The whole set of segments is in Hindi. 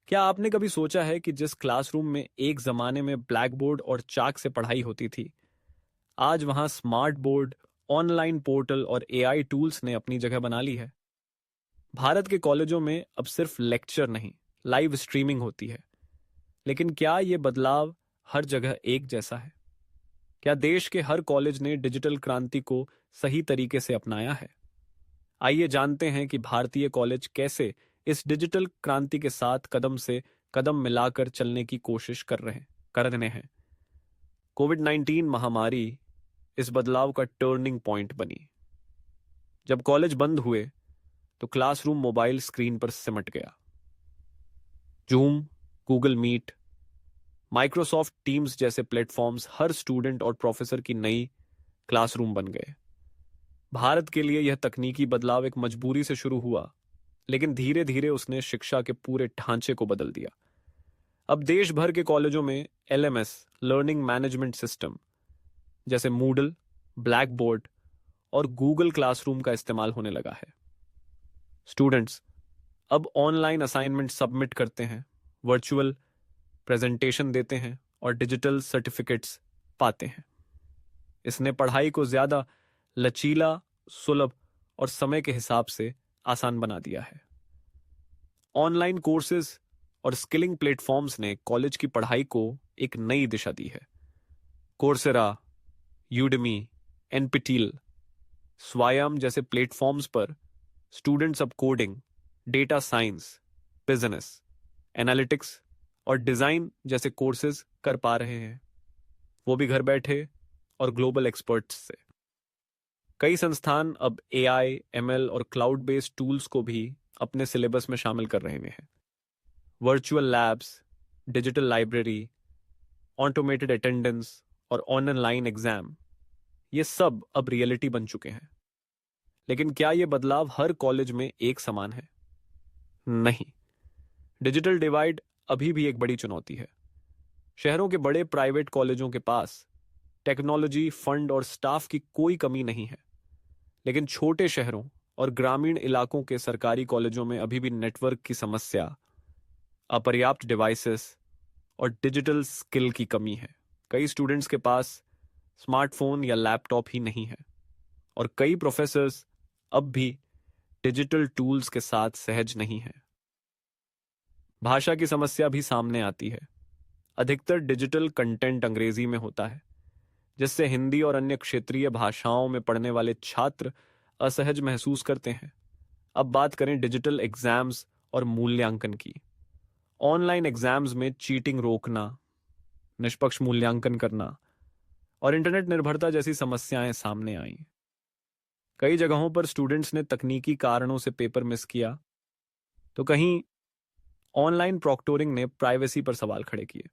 क्या आपने कभी सोचा है कि जिस क्लासरूम में एक जमाने में ब्लैक बोर्ड और चाक से पढ़ाई होती थी, आज वहां स्मार्ट बोर्ड, ऑनलाइन पोर्टल और एआई टूल्स ने अपनी जगह बना ली है। भारत के कॉलेजों में अब सिर्फ लेक्चर नहीं, लाइव स्ट्रीमिंग होती है। लेकिन क्या ये बदलाव हर जगह एक जैसा है? क्या देश के हर कॉलेज ने डिजिटल क्रांति को सही तरीके से अपनाया है? आइए जानते हैं कि भारतीय कॉलेज कैसे इस डिजिटल क्रांति के साथ कदम से कदम मिलाकर चलने की कोशिश कर रहे हैं। कोविड-19 महामारी इस बदलाव का टर्निंग पॉइंट बनी। जब कॉलेज बंद हुए तो क्लासरूम मोबाइल स्क्रीन पर सिमट गया। Zoom, Google Meet, Microsoft Teams जैसे प्लेटफॉर्म्स हर स्टूडेंट और प्रोफेसर की नई क्लासरूम बन गए। भारत के लिए यह तकनीकी बदलाव एक मजबूरी से शुरू हुआ, लेकिन धीरे धीरे उसने शिक्षा के पूरे ढांचे को बदल दिया। अब देश भर के कॉलेजों में एलएमएस, लर्निंग मैनेजमेंट सिस्टम जैसे मूडल, ब्लैक बोर्ड और गूगल क्लासरूम का इस्तेमाल होने लगा है। स्टूडेंट्स अब ऑनलाइन असाइनमेंट सबमिट करते हैं, वर्चुअल प्रेजेंटेशन देते हैं और डिजिटल सर्टिफिकेट्स पाते हैं। इसने पढ़ाई को ज्यादा लचीला, सुलभ और समय के हिसाब से आसान बना दिया है। ऑनलाइन कोर्सेज और स्किलिंग प्लेटफॉर्म्स ने कॉलेज की पढ़ाई को एक नई दिशा दी है। कोर्सेरा, यूडेमी, एनपीटीएल, स्वायम जैसे प्लेटफॉर्म्स पर स्टूडेंट्स अब coding, data science, business, analytics और डिजाइन जैसे कोर्सेज कर पा रहे हैं, वो भी घर बैठे और ग्लोबल एक्सपर्ट्स से। कई संस्थान अब एआई, एमएल और क्लाउड बेस्ड टूल्स को भी अपने सिलेबस में शामिल कर रहे हैं। Virtual labs, digital library, automated attendance और ऑनलाइन एग्जाम, ये सब अब रियलिटी बन चुके हैं। लेकिन क्या ये बदलाव हर कॉलेज में एक समान है? नहीं। डिजिटल डिवाइड अभी भी एक बड़ी चुनौती है। शहरों के बड़े प्राइवेट कॉलेजों के पास टेक्नोलॉजी, फंड और स्टाफ की कोई कमी नहीं है, लेकिन छोटे शहरों और ग्रामीण इलाकों के सरकारी कॉलेजों में अभी भी नेटवर्क की समस्या, अपर्याप्त डिवाइसेस और डिजिटल स्किल की कमी है। कई स्टूडेंट्स के पास स्मार्टफोन या लैपटॉप ही नहीं है और कई प्रोफेसर्स अब भी डिजिटल टूल्स के साथ सहज नहीं हैं। भाषा की समस्या भी सामने आती है। अधिकतर डिजिटल कंटेंट अंग्रेजी में होता है, जिससे हिंदी और अन्य क्षेत्रीय भाषाओं में पढ़ने वाले छात्र असहज महसूस करते हैं। अब बात करें डिजिटल एग्जाम्स और मूल्यांकन की। ऑनलाइन एग्जाम्स में चीटिंग रोकना, निष्पक्ष मूल्यांकन करना और इंटरनेट निर्भरता जैसी समस्याएं सामने आईं। कई जगहों पर स्टूडेंट्स ने तकनीकी कारणों से पेपर मिस किया, तो कहीं ऑनलाइन प्रॉक्टोरिंग ने प्राइवेसी पर सवाल खड़े किए।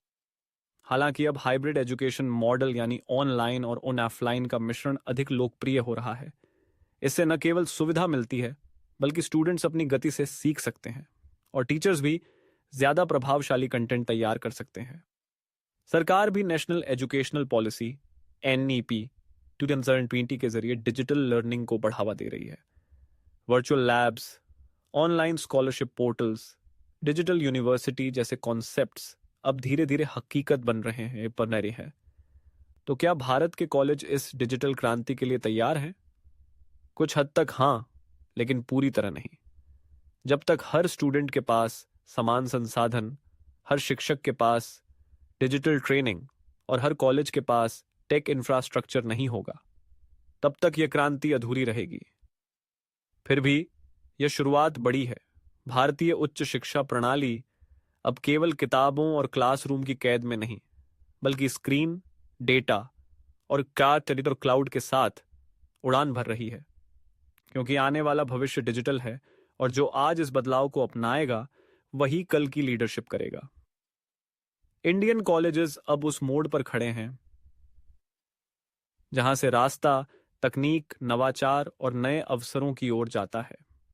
हालांकि अब हाइब्रिड एजुकेशन मॉडल यानी ऑनलाइन और ऑफलाइन का मिश्रण अधिक लोकप्रिय हो रहा है। इससे न केवल सुविधा मिलती है, बल्कि स्टूडेंट्स अपनी गति से सीख सकते हैं और टीचर्स भी ज्यादा प्रभावशाली कंटेंट तैयार कर सकते हैं। सरकार भी नेशनल एजुकेशनल पॉलिसी एनईपी 2020 के जरिए डिजिटल लर्निंग को बढ़ावा दे रही है। Virtual labs, online scholarship portals, digital university जैसे कॉन्सेप्ट्स अब धीरे धीरे हकीकत बन रहे हैं। तो क्या भारत के कॉलेज इस डिजिटल क्रांति के लिए तैयार हैं? कुछ हद तक हाँ, लेकिन पूरी तरह नहीं। जब तक हर स्टूडेंट के पास समान संसाधन, हर शिक्षक के पास डिजिटल ट्रेनिंग और हर कॉलेज के पास टेक इंफ्रास्ट्रक्चर नहीं होगा, तब तक यह क्रांति अधूरी रहेगी। फिर भी यह शुरुआत बड़ी है। भारतीय उच्च शिक्षा प्रणाली अब केवल किताबों और क्लासरूम की कैद में नहीं, बल्कि स्क्रीन, डेटा और चरित्र क्लाउड के साथ उड़ान भर रही है। क्योंकि आने वाला भविष्य डिजिटल है और जो आज इस बदलाव को अपनाएगा, वही कल की लीडरशिप करेगा। इंडियन कॉलेजेस अब उस मोड़ पर खड़े हैं जहां से रास्ता तकनीक, नवाचार और नए अवसरों की ओर जाता है।